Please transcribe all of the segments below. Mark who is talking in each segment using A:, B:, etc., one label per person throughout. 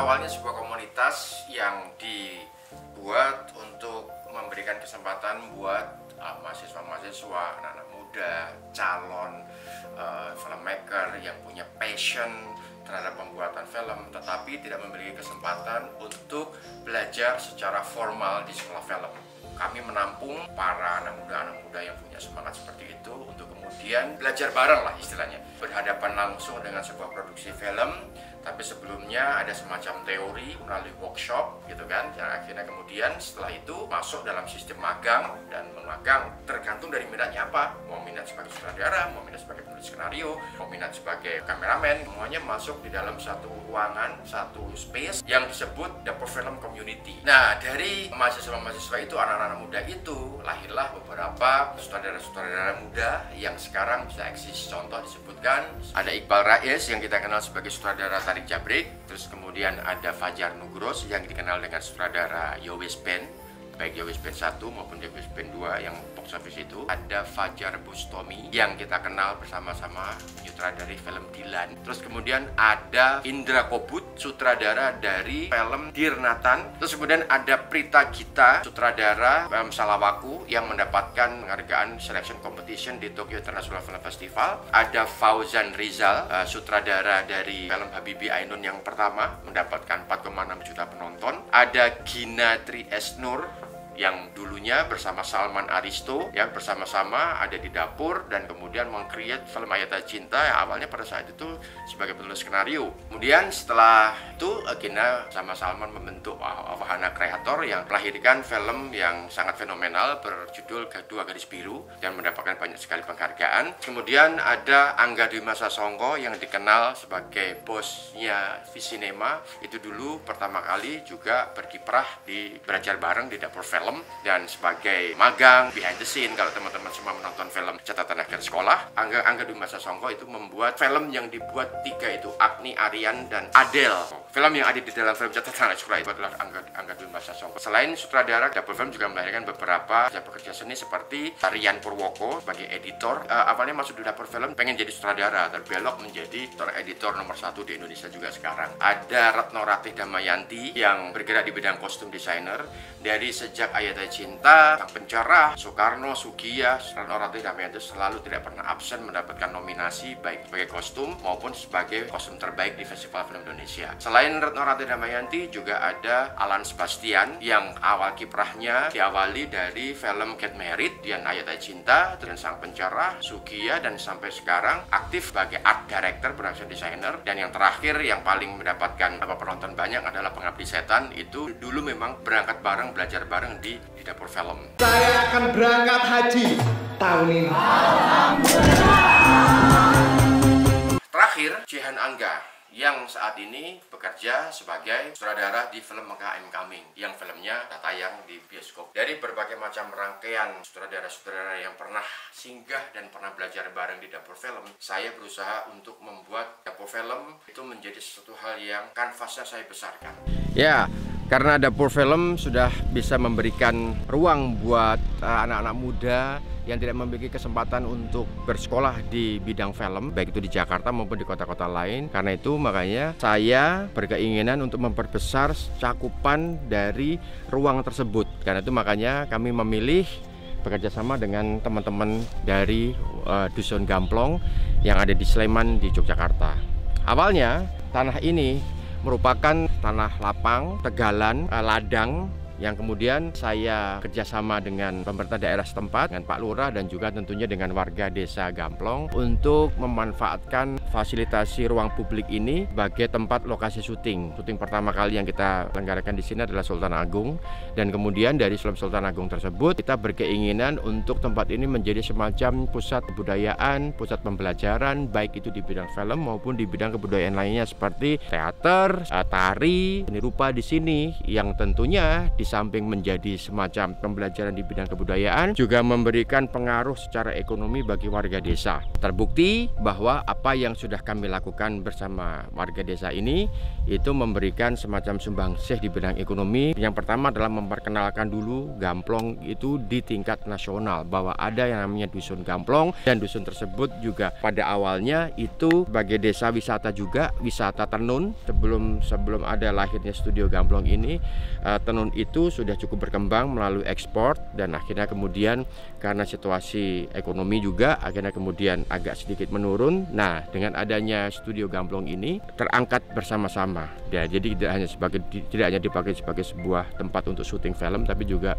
A: awalnya sebuah komunitas yang dibuat untuk memberikan kesempatan buat mahasiswa-mahasiswa, anak-anak muda, calon filmmaker yang punya passion terhadap pembuatan film, tetapi tidak memiliki kesempatan untuk belajar secara formal di sekolah film. Kami menampung para anak muda yang punya semangat seperti itu untuk kemudian belajar bareng lah istilahnya, berhadapan langsung dengan sebuah produksi film. Tapi sebelumnya ada semacam teori melalui workshop gitu kan, yang akhirnya kemudian setelah itu masuk dalam sistem magang, dan memagang tergantung dari minatnya apa, mau minat sebagai sutradara, mau minat sebagai penulis skenario, mau minat sebagai kameramen, semuanya masuk di dalam satu ruangan, satu space yang disebut dapur film community. Nah, dari mahasiswa-mahasiswa itu, anak-anak muda itu, lahirlah beberapa sutradara-sutradara muda yang sekarang bisa eksis. Contoh disebutkan ada Iqbal Rais yang kita kenal sebagai sutradara Tarik Jabrik, terus kemudian ada Fajar Nugros yang dikenal dengan sutradara Yowes Band, baik Yowes Band 1 maupun Yowes Band 2 yang box office itu. Ada Fajar Bustomi yang kita kenal bersama-sama sutradara film Dilan. Terus kemudian ada Indra Kobut, sutradara dari film Dear Nathan. Terus kemudian ada Prita Gita, sutradara film Salawaku yang mendapatkan penghargaan selection competition di Tokyo International Film Festival. Ada Fauzan Rizal, sutradara dari film Habibie Ainun yang pertama, mendapatkan 4,6 juta penonton. Ada Gina Tri Esnur yang dulunya bersama Salman Aristo yang bersama-sama ada di dapur dan kemudian meng-create film Ayatah Cinta yang awalnya pada saat itu sebagai penulis skenario. Kemudian setelah itu Gina sama Salman membentuk wahana kreator yang melahirkan film yang sangat fenomenal berjudul Dua Garis Biru dan mendapatkan banyak sekali penghargaan. Kemudian ada Angga Dwi Masa Songko yang dikenal sebagai bosnya Visinema, itu dulu pertama kali juga berkiprah di belajar bareng di dapur film dan sebagai magang behind the scene. Kalau teman-teman semua menonton film Catatan Akhir Sekolah, Angga Dwi Masa Songko itu membuat film yang dibuat tiga itu, Agni, Aryan, dan Adele. Film yang ada di dalam film Catatan Akhir Sekolah itu adalah Angga Dwi Masa Songko. Selain sutradara, dapur film juga melahirkan beberapa pekerja seni seperti Rian Purwoko sebagai editor. Awalnya masuk di dapur film pengen jadi sutradara, terbelok menjadi editor nomor 1 di Indonesia juga sekarang. Ada Retno Ratih Damayanti yang bergerak di bidang kostum designer. Dari sejak Ayatah Cinta, Sang Pencerah, Soekarno, Sugiya, Retno Ratih Damayanti selalu tidak pernah absen mendapatkan nominasi baik sebagai kostum maupun sebagai kostum terbaik di Festival Film Indonesia. Selain Retno Ratih Damayanti juga ada Alan Sebastian yang awal kiprahnya diawali dari film Get Married dan Ayatah Cinta dan Sang Pencerah, Sugiya, dan sampai sekarang aktif sebagai art director, production designer. Dan yang terakhir yang paling mendapatkan penonton banyak adalah Pengabdi Setan. Itu dulu memang berangkat bareng, belajar bareng di dapur film.
B: Saya akan berangkat haji tahun ini.
A: Terakhir, Jehan Angga yang saat ini bekerja sebagai sutradara di film Mekah I'm Coming yang filmnya tayang di bioskop. Dari berbagai macam rangkaian sutradara-sutradara yang pernah singgah dan pernah belajar bareng di dapur film, saya berusaha untuk membuat dapur film itu menjadi sesuatu hal yang kanvasnya saya besarkan. Ya, karena dapur film sudah bisa memberikan ruang buat anak-anak muda yang tidak memiliki kesempatan untuk bersekolah di bidang film, baik itu di Jakarta maupun di kota-kota lain. Karena itu makanya saya berkeinginan untuk memperbesar cakupan dari ruang tersebut. Karena itu makanya kami memilih bekerja sama dengan teman-teman dari Dusun Gamplong yang ada di Sleman di Yogyakarta. Awalnya tanah ini merupakan tanah lapang, tegalan, ladang yang kemudian saya kerjasama dengan pemerintah daerah setempat, dengan Pak Lurah dan juga tentunya dengan warga desa Gamplong untuk memanfaatkan fasilitasi ruang publik ini sebagai tempat lokasi syuting. Syuting pertama kali yang kita lenggarakan di sini adalah Sultan Agung, dan kemudian dari film Sultan Agung tersebut kita berkeinginan untuk tempat ini menjadi semacam pusat kebudayaan, pusat pembelajaran, baik itu di bidang film maupun di bidang kebudayaan lainnya seperti teater, tari, seni rupa di sini yang tentunya di samping menjadi semacam pembelajaran di bidang kebudayaan, juga memberikan pengaruh secara ekonomi bagi warga desa. Terbukti bahwa apa yang sudah kami lakukan bersama warga desa ini itu memberikan semacam sumbangsih di bidang ekonomi. Yang pertama adalah memperkenalkan dulu Gamplong itu di tingkat nasional, bahwa ada yang namanya dusun Gamplong, dan dusun tersebut juga pada awalnya itu sebagai desa wisata juga, wisata tenun. Sebelum ada lahirnya Studio Gamplong ini, tenun itu sudah cukup berkembang melalui ekspor, dan akhirnya kemudian karena situasi ekonomi juga akhirnya kemudian agak sedikit menurun. Nah, dengan adanya Studio Gamplong ini terangkat bersama-sama. Ya, jadi tidak hanya dipakai sebagai sebuah tempat untuk syuting film, tapi juga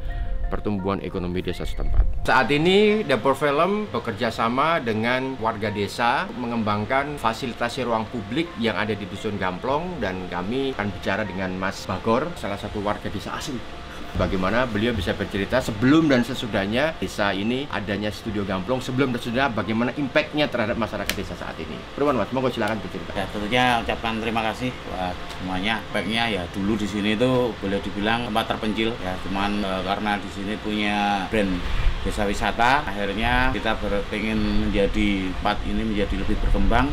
A: pertumbuhan ekonomi desa setempat. Saat ini Dapur Film bekerja sama dengan warga desa mengembangkan fasilitasi ruang publik yang ada di Dusun Gamplong, dan kami akan bicara dengan Mas Bagor, salah satu warga desa asli. Bagaimana beliau bisa bercerita sebelum dan sesudahnya desa ini adanya Studio Gamplong, sebelum dan sesudah bagaimana impactnya terhadap masyarakat desa saat ini. Perwan Mas, monggo silakan bercerita.
C: Ya, tentunya ucapkan terima kasih buat semuanya. Impactnya ya dulu di sini itu boleh dibilang tempat terpencil ya, cuman karena di sini punya brand desa wisata, akhirnya kita pengen menjadi tempat ini menjadi lebih berkembang.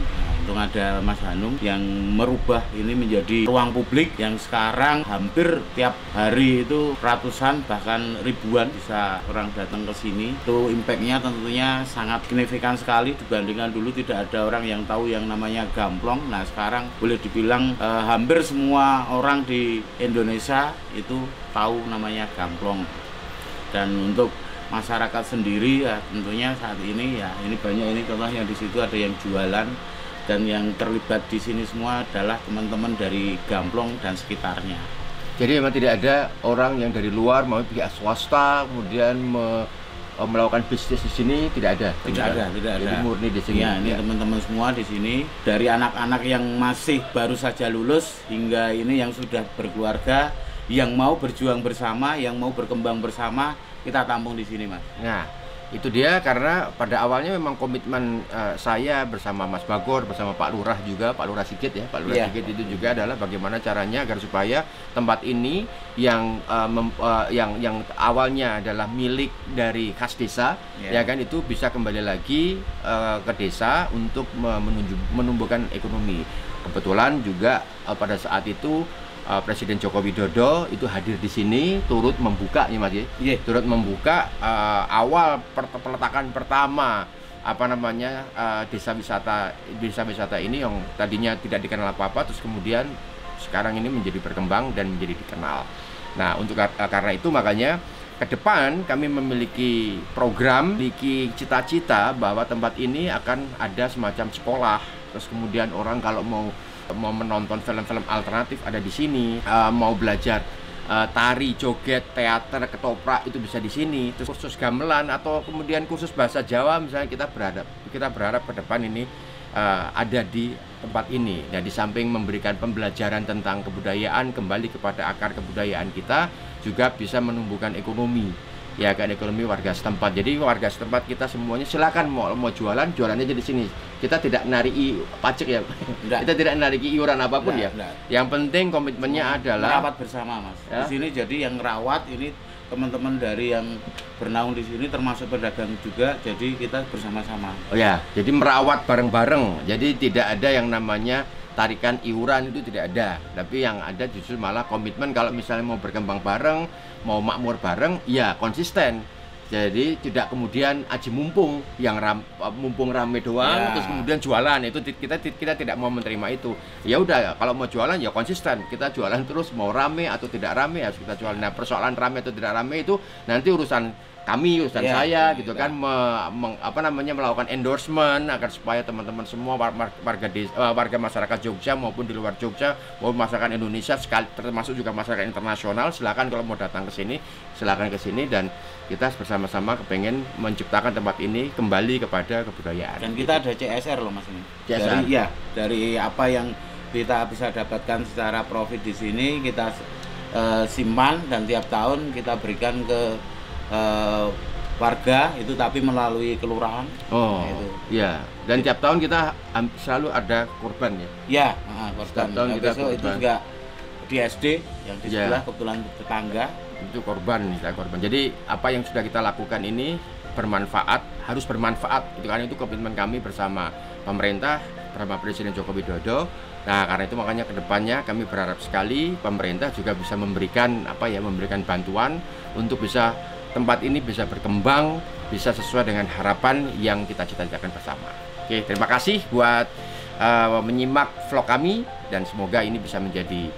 C: Untung ada Mas Hanum yang merubah ini menjadi ruang publik yang sekarang hampir tiap hari itu ratusan bahkan ribuan bisa orang datang ke sini. Itu impactnya tentunya sangat signifikan sekali dibandingkan dulu tidak ada orang yang tahu yang namanya Gamplong. Nah, sekarang boleh dibilang hampir semua orang di Indonesia itu tahu namanya Gamplong. Dan untuk masyarakat sendiri ya tentunya saat ini ya ini banyak, ini contohnya di situ ada yang jualan, dan yang terlibat di sini semua adalah teman-teman dari Gamplong dan sekitarnya.
A: Jadi memang tidak ada orang yang dari luar mau pihak swasta kemudian melakukan bisnis di sini, tidak ada.
C: Tidak ada.
A: Jadi murni di sini.
C: Ya, ini teman-teman semua di sini, dari anak-anak yang masih baru saja lulus hingga ini yang sudah berkeluarga, yang mau berjuang bersama, yang mau berkembang bersama, kita tampung di sini, Mas.
A: Nah, itu dia, karena pada awalnya memang komitmen saya bersama Mas Bagor, bersama Pak Lurah juga, Pak Lurah Sigit ya, Pak Lurah Sigit itu juga adalah bagaimana caranya agar supaya tempat ini yang awalnya adalah milik dari kas desa, ya kan, itu bisa kembali lagi ke desa untuk menumbuhkan ekonomi. Kebetulan juga pada saat itu Presiden Joko Widodo itu hadir di sini, turut membuka nih Mas, turut membuka awal peletakan pertama desa wisata ini yang tadinya tidak dikenal apa-apa, terus kemudian sekarang ini menjadi berkembang dan menjadi dikenal. Nah, untuk karena itu makanya ke depan kami memiliki program, memiliki cita-cita bahwa tempat ini akan ada semacam sekolah, terus kemudian orang kalau mau menonton film-film alternatif ada di sini, mau belajar tari, joget, teater, ketoprak itu bisa di sini. Terus kursus gamelan atau kemudian kursus bahasa Jawa misalnya, kita berharap ke depan ini ada di tempat ini. Dan di samping memberikan pembelajaran tentang kebudayaan, kembali kepada akar kebudayaan kita, juga bisa menumbuhkan ekonomi. Ya kan, ekonomi warga setempat. Jadi warga setempat kita semuanya silakan mau jualannya aja di sini. Kita tidak nariki pajak ya. Kita tidak nariki iuran apapun ya. Yang penting komitmennya adalah
C: merawat bersama, Mas. Ya? Di sini jadi yang merawat ini teman-teman dari yang bernaung di sini termasuk pedagang juga. Jadi kita bersama-sama. Oh
A: ya, jadi merawat bareng-bareng. Jadi tidak ada yang namanya tarikan iuran, itu tidak ada, tapi yang ada justru malah komitmen. Kalau misalnya mau berkembang bareng, mau makmur bareng, ya konsisten. Jadi tidak kemudian aji mumpung yang mumpung rame doang, terus kemudian jualan. Itu kita tidak mau menerima itu. Ya udah, kalau mau jualan ya konsisten, kita jualan terus, mau rame atau tidak rame harus kita jualan. Nah, persoalan rame atau tidak rame itu nanti urusan kami, urusan saya gitu kan, melakukan endorsement agar supaya teman-teman semua warga masyarakat Jogja maupun di luar Jogja maupun masyarakat Indonesia, termasuk juga masyarakat internasional, silakan kalau mau datang ke sini, silakan ke sini, dan kita bersama-sama kepengen menciptakan tempat ini kembali kepada kebudayaan.
C: Dan kita ada CSR loh Mas ini.
A: CSR.
C: Dari apa yang kita bisa dapatkan secara profit di sini kita simpan, dan tiap tahun kita berikan ke warga itu, tapi melalui kelurahan.
A: Oh, iya. Dan tiap tahun kita selalu ada kurban ya?
C: Iya, kurban.
A: Tahun kita kurban.
C: Itu juga di SD yang di sebelah, kebetulan tetangga
A: itu korban, misalnya korban. Jadi apa yang sudah kita lakukan ini bermanfaat, harus bermanfaat. Itu karena itu komitmen kami bersama pemerintah, bersama Presiden Joko Widodo. Nah, karena itu makanya kedepannya kami berharap sekali pemerintah juga bisa memberikan memberikan bantuan untuk bisa tempat ini bisa berkembang, bisa sesuai dengan harapan yang kita cita-citakan bersama. Oke, terima kasih buat menyimak vlog kami, dan semoga ini bisa menjadi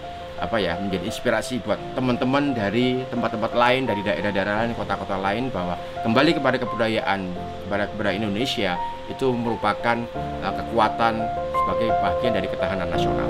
A: menjadi inspirasi buat teman-teman dari tempat-tempat lain, dari daerah-daerah lain, kota-kota lain, bahwa kembali kepada kebudayaan Indonesia itu merupakan kekuatan sebagai bagian dari ketahanan nasional.